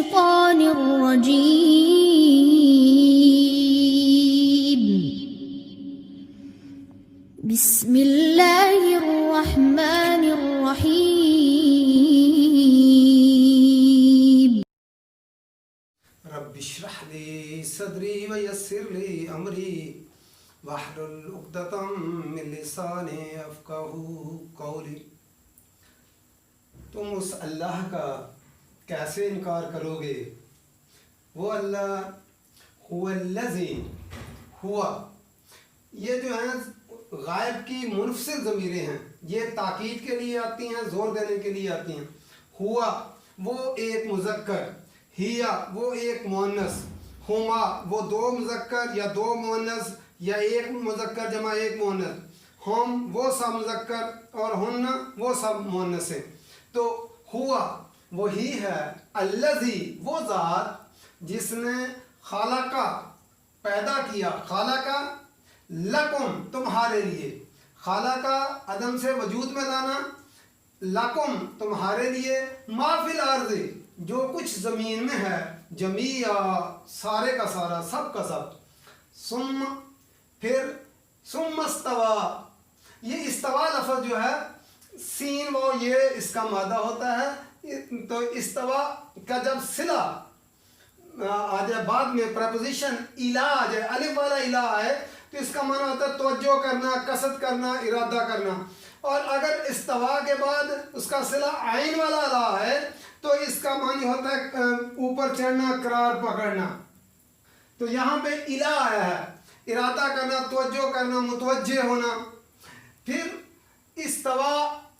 الشيطان الرجيم بسم الله الرحمن الرحيم رب اشرح لي صدري ويسر لي أمري واحلل عقدة من لساني يفقهوا قولي۔ تم اس اللہ کا کیسے انکار کرو گے؟ وہ اللہ هو الذی ہوا، یہ جو ہیں غائب کی منفصل ضمیریں ہیں، یہ تاکید کے لیے آتی ہیں، زور دینے کے لیے آتی ہیں۔ ہوا وہ ایک مذکر، ہیا وہ ایک مؤنث، ہما وہ دو مذکر یا دو مؤنث یا ایک مذکر جمع ایک مؤنث، ہم وہ سب مذکر اور ہن وہ سب مؤنث ہیں۔ تو ہوا وہی ہے، الذی وہ ذات جس نے خالقہ پیدا کیا، خالقہ لکم تمہارے لیے، خالقہ عدم سے وجود میں لانا، لکم تمہارے لیے، ما فی الارض جو کچھ زمین میں ہے، جمیع سارے کا سارا، سب کا سب، ثم پھر ثم استوى، یہ استوا لفظ جو ہے سین وہ یہ اس کا مادہ ہوتا ہے، تو استوا کا جب صلہ آ جائے بعد میں پریپوزیشن الی آ جائے، الف والا الی آئے تو اس کا معنی ہوتا ہے توجہ کرنا، قصد کرنا، ارادہ کرنا، اور اگر استوا کے بعد اس کا صلہ عین والا الا ہے تو اس کا معنی ہوتا ہے اوپر چڑھنا، قرار پکڑنا۔ تو یہاں پہ الی آیا ہے، ارادہ کرنا، توجہ کرنا، متوجہ ہونا۔ پھر استوا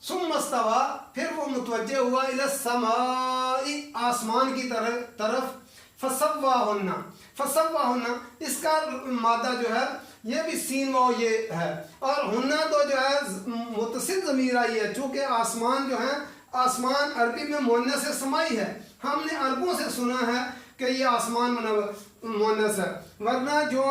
ثم استوا، پھر وہ متوجہ ہوا الی السماء آسمان کی طرف، فسواہن، فسواہن اس کا مادہ جو ہے یہ بھی سین و یہ ہے، اور ہنہ تو جو ہے متصل ضمیر آئی ہے، چونکہ آسمان جو ہے، آسمان عربی میں مؤنث سمائی ہے، ہم نے عربوں سے سنا ہے کہ یہ آسمان مؤنث ہے، ورنہ جو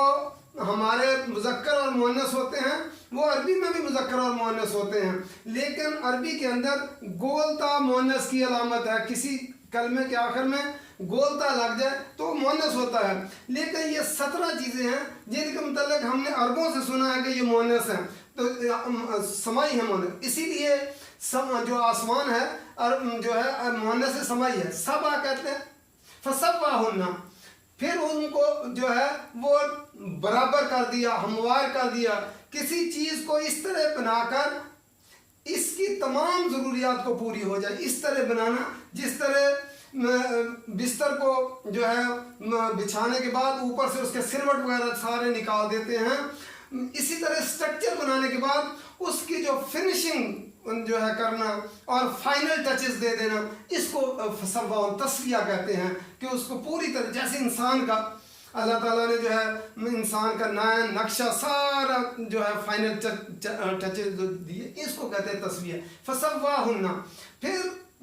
ہمارے مذکر اور مؤنث ہوتے ہیں وہ عربی میں بھی مذکر اور مؤنث ہوتے ہیں، لیکن عربی کے اندر گولتا مؤنث کی علامت ہے، کسی کلمے کے آخر میں گولتا لگ جائے تو مؤنث ہوتا ہے، لیکن یہ 17 چیزیں ہیں جن کے متعلق ہم نے عربوں سے سنا ہے کہ یہ مؤنث ہیں، تو سمائی ہے مؤنث، اسی لیے جو آسمان ہے جو ہے مؤنث سمائی ہے، سبا کہتے ہیں، فسواہن، پھر ان کو جو ہے وہ برابر کر دیا، ہموار کر دیا، کسی چیز کو اس طرح بنا کر اس کی تمام ضروریات کو پوری ہو جائے، اس طرح بنانا جس طرح بستر کو جو ہے بچھانے کے بعد اوپر سے اس کے سروٹ وغیرہ سارے نکال دیتے ہیں، اسی طرح سٹرکچر بنانے کے بعد اس کی جو فنشنگ جو ہے کرنا اور فائنل ٹچز دے دینا، اس کو فسوا تسویہ کہتے ہیں، کہ اس کو پوری طرح جیسے انسان کا اللہ تعالیٰ نے جو ہے انسان کا نقشہ سارا جو ہے فائنل ٹچز دیے، اس کو کہتے ہیں تسویہ، فسواہن، پھر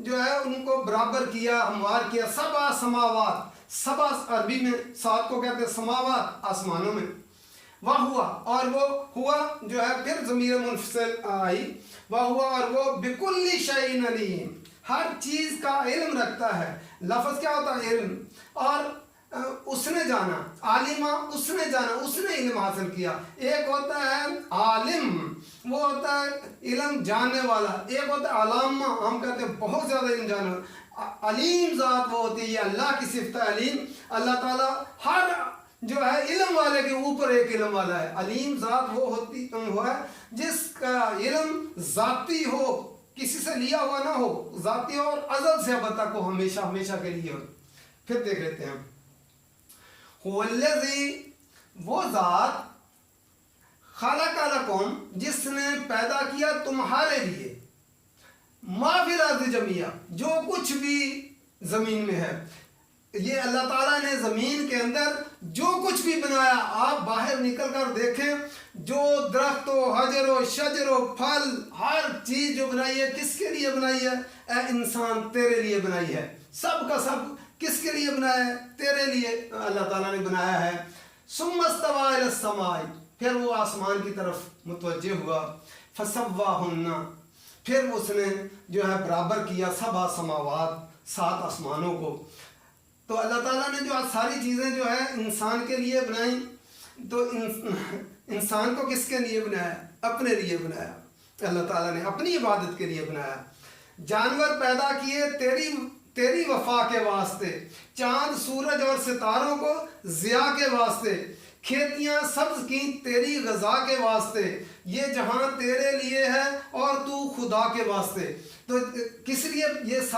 جو ہے ان کو برابر کیا، ہموار کیا، سبع سماوات، سبع عربی میں 7 کو کہتے ہیں سماوات، آسمانوں میں، وہ ہوا، اور وہ ہوا جو ہے پھر ضمیر منفصل آئی، وہ ہوا اور وہ بکل شیء علیم، ہر چیز کا علم رکھتا ہے، لفظ کیا ہوتا ہے علم، اور اس نے جانا، عالمہ اس نے جانا، اس نے علم حاصل کیا، ایک ہوتا ہے عالم وہ ہوتا ہے علم جاننے والا، ایک ہوتا ہے علامہ ہم کہتے ہیں بہت زیادہ علم جاننے والا، علیم ذات وہ ہوتی ہے، یہ اللہ کی صفت ہے علیم، اللہ تعالیٰ ہر جو ہے علم والے کے اوپر ایک علم والا ہے، علیم ذات وہ ہوتی ہے جس کا علم ذاتی ہو، کسی سے لیا ہوا نہ ہو، ذاتی اور ازل سے ابد تک ہو، ہمیشہ ہمیشہ کے لیے ہو۔ پھر دیکھ لیتے ہیں، هو الذی وہ ذات خلق لکم جس نے پیدا کیا تمہارے لیے، ما فی الارض جمیعا جو کچھ بھی زمین میں ہے، یہ اللہ تعالیٰ نے زمین کے اندر جو کچھ بھی بنایا، آپ باہر نکل کر دیکھیں، جو درخت و حجر و شجر و پھل ہر چیز جو بنائی ہے کس کے لیے بنائی ہے؟ اے انسان تیرے لیے بنائی ہے، سب کا سب کس کے لیے بنایا ہے؟ تیرے لیے اللہ تعالیٰ نے بنایا ہے۔ ثم استوى الى السماء، پھر وہ آسمان کی طرف متوجہ ہوا، فسواہن، پھر اس نے جو ہے برابر کیا، 7 سماوات، 7 آسمانوں کو، تو اللہ تعالیٰ نے جو آج ساری چیزیں جو ہے انسان کے لیے بنائیں، تو انسان کو کس کے لیے بنایا؟ اپنے لیے بنایا۔ اللہ تعالیٰ نے اپنی عبادت کے لیے بنایا۔ جانور پیدا کیے تیری وفا کے واسطے، چاند سورج اور ستاروں کو ضیاء کے واسطے، کھیتیاں سبز کی تیری غذا کے واسطے، یہ جہاں تیرے لیے ہے اور تو خدا کے واسطے۔ تو کس لیے یہ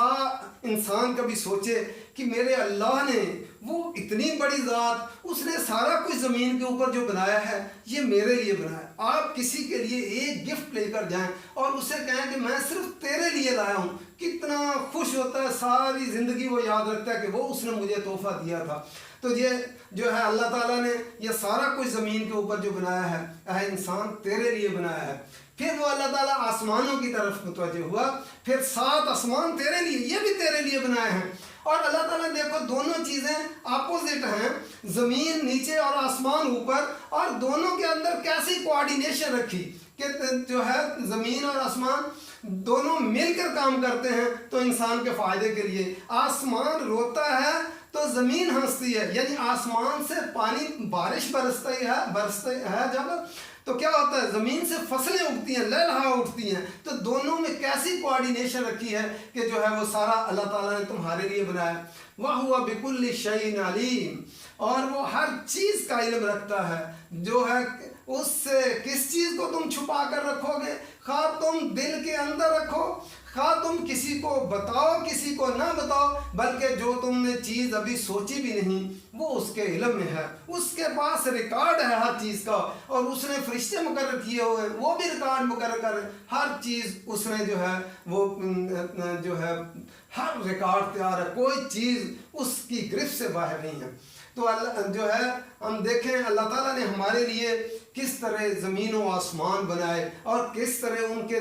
انسان کبھی سوچے کہ میرے اللہ نے، وہ اتنی بڑی ذات، اس نے سارا کچھ زمین کے اوپر جو بنایا ہے یہ میرے لیے بنایا۔ آپ کسی کے لیے ایک گفٹ لے کر جائیں اور اسے کہیں کہ میں صرف تیرے لیے لایا ہوں، کتنا خوش ہوتا ہے، ساری زندگی وہ یاد رکھتا ہے کہ وہ اس نے مجھے تحفہ دیا تھا۔ تو یہ جو ہے اللہ تعالیٰ نے یہ سارا کچھ زمین کے اوپر جو بنایا ہے، اے انسان تیرے لیے بنایا ہے۔ پھر وہ اللہ تعالیٰ آسمانوں کی طرف متوجہ ہوا، پھر 7 آسمان تیرے لیے، یہ بھی تیرے لیے بنائے ہیں۔ اور اللہ تعالیٰ دیکھو دونوں چیزیں اپوزٹ ہیں، زمین نیچے اور آسمان اوپر، اور دونوں کے اندر کیسی کوآرڈینیشن رکھی کہ جو ہے زمین اور آسمان دونوں مل کر کام کرتے ہیں تو انسان کے فائدے کے لیے۔ آسمان روتا ہے تو زمین ہنستی ہے، یعنی آسمان سے پانی، بارش برستی ہے جب، تو کیا ہوتا ہے؟ زمین سے فصلیں اگتی ہیں، لہلہا اٹھتی ہیں۔ تو دونوں میں کیسی کوآرڈینیشن رکھی ہے کہ جو ہے وہ سارا اللہ تعالیٰ نے تمہارے لیے بنایا۔ وَهُوَ بِكُلِّ شَيْءٍ عَلِيمٌ، اور وہ ہر چیز کا علم رکھتا ہے، جو ہے اس سے کس چیز کو تم چھپا کر رکھو گے، خواہ تم دل کے اندر رکھو، خواہ تم کسی کو بتاؤ کسی کو نہ بتاؤ، بلکہ جو تم نے چیز ابھی سوچی بھی نہیں وہ اس کے علم میں ہے، اس کے پاس ریکارڈ ہے ہر چیز کا، اور اس نے فرشتے مقرر کیے ہوئے، وہ بھی ریکارڈ مقرر کر، ہر چیز اس نے جو ہے وہ جو ہے ہر ریکارڈ تیار ہے، کوئی چیز اس کی گرفت سے باہر نہیں ہے۔ تو اللہ جو ہے ہم دیکھیں اللہ تعالیٰ نے ہمارے لیے کس طرح زمین و آسمان بنائے، اور کس طرح ان کے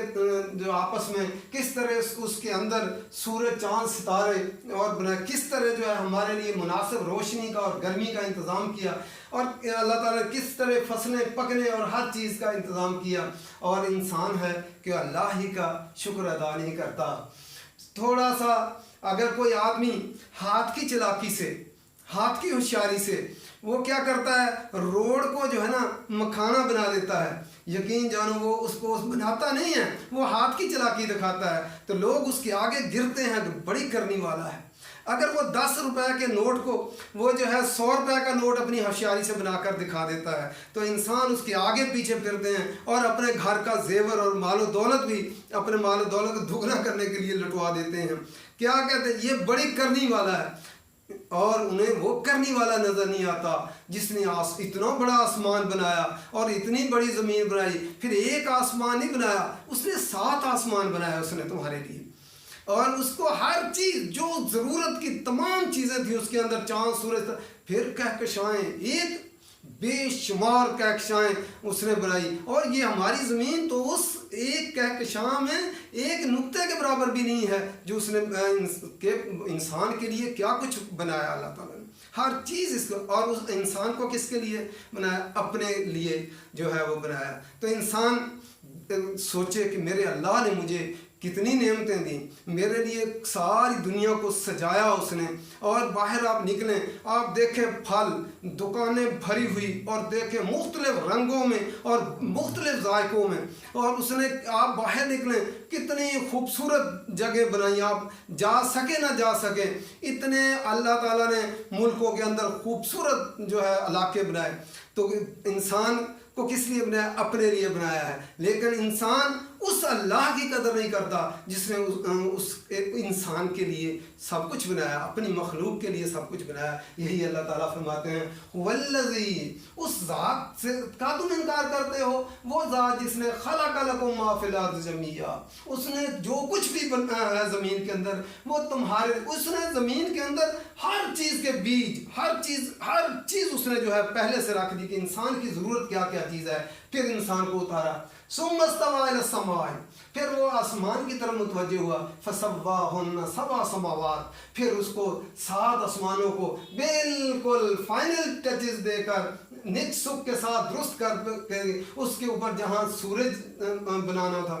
جو آپس میں کس طرح اس کے اندر سورج چاند ستارے اور بنائے، کس طرح جو ہے ہمارے لیے مناسب روشنی کا اور گرمی کا انتظام کیا، اور اللہ تعالیٰ نے کس طرح فصلیں پکنے اور ہر چیز کا انتظام کیا۔ اور انسان ہے کہ اللہ ہی کا شکر ادا نہیں کرتا۔ تھوڑا سا اگر کوئی آدمی ہاتھ کی چلاکی سے، ہاتھ کی ہوشیاری سے وہ کیا کرتا ہے، روڈ کو جو ہے نا مکھانا بنا دیتا ہے، یقین جانو وہ اس کو بناتا نہیں ہے، وہ ہاتھ کی چلاکی دکھاتا ہے، تو لوگ اس کے آگے گرتے ہیں کہ بڑی کرنی والا ہے۔ اگر وہ 10 روپے کے نوٹ کو وہ جو ہے 100 روپے کا نوٹ اپنی ہوشیاری سے بنا کر دکھا دیتا ہے، تو انسان اس کے آگے پیچھے پھرتے ہیں اور اپنے گھر کا زیور اور مال و دولت بھی، اپنے مال و دولت کو دگنا کرنے کے لیے لٹوا دیتے ہیں۔ کیا کہتے ہیں؟ یہ بڑی کرنی والا ہے، اور انہیں وہ کرنی والا نظر نہیں آتا جس نے اتنا بڑا آسمان بنایا اور اتنی بڑی زمین بنائی۔ پھر ایک آسمان نہیں بنایا، اس نے 7 آسمان بنایا اس نے تمہارے لیے، اور اس کو ہر چیز جو ضرورت کی تمام چیزیں تھیں اس کے اندر، چاند سورج، پھر کہکشائیں، ایک بے شمار کہکشائیں اس نے بنائی، اور یہ ہماری زمین تو اس ایک کہکشاں میں ایک نقطے کے برابر بھی نہیں ہے جو اس نے انسان کے لیے کیا کچھ بنایا اللہ تعالیٰ نے، ہر چیز اس کو، اور اس انسان کو کس کے لیے بنایا؟ اپنے لیے جو ہے وہ بنایا۔ تو انسان سوچے کہ میرے اللہ نے مجھے کتنی نعمتیں دیں، میرے لیے ساری دنیا کو سجایا اس نے، اور باہر آپ نکلیں آپ دیکھیں پھل دکانیں بھری ہوئی، اور دیکھیں مختلف رنگوں میں اور مختلف ذائقوں میں، اور اس نے آپ باہر نکلیں کتنی خوبصورت جگہ بنائی، آپ جا سکے نہ جا سکے، اتنے اللہ تعالیٰ نے ملکوں کے اندر خوبصورت جو ہے علاقے بنائے۔ تو انسان کو کس لیے بنایا؟ اپنے لیے بنایا ہے، لیکن انسان اس اللہ کی قدر نہیں کرتا جس نے اس انسان کے لیے سب کچھ بنایا، اپنی مخلوق کے لیے سب کچھ بنایا۔ یہی اللہ تعالیٰ فرماتے ہیں والذی، اس ذات سے کا تم انکار کرتے ہو، وہ ذات جس نے خلق لکم ما فی الارض جمیعا، اس نے جو کچھ بھی بنایا ہے زمین کے اندر وہ تمہارے، اس نے زمین کے اندر ہر چیز کے بیج، ہر چیز اس نے جو ہے پہلے سے رکھ دی کہ انسان کی ضرورت کیا کیا چیز ہے، پھر انسان کو اتارا۔ ثم استوى الى السماء، پھر وہ آسمان کی طرف متوجہ ہوا، فسواہن 7 سماوات، پھر اس کو 7 آسمانوں کو بالکل فائنل ٹچز دے کر نک سک کے ساتھ درست کر کے اس کے اوپر جہاں سورج بنانا تھا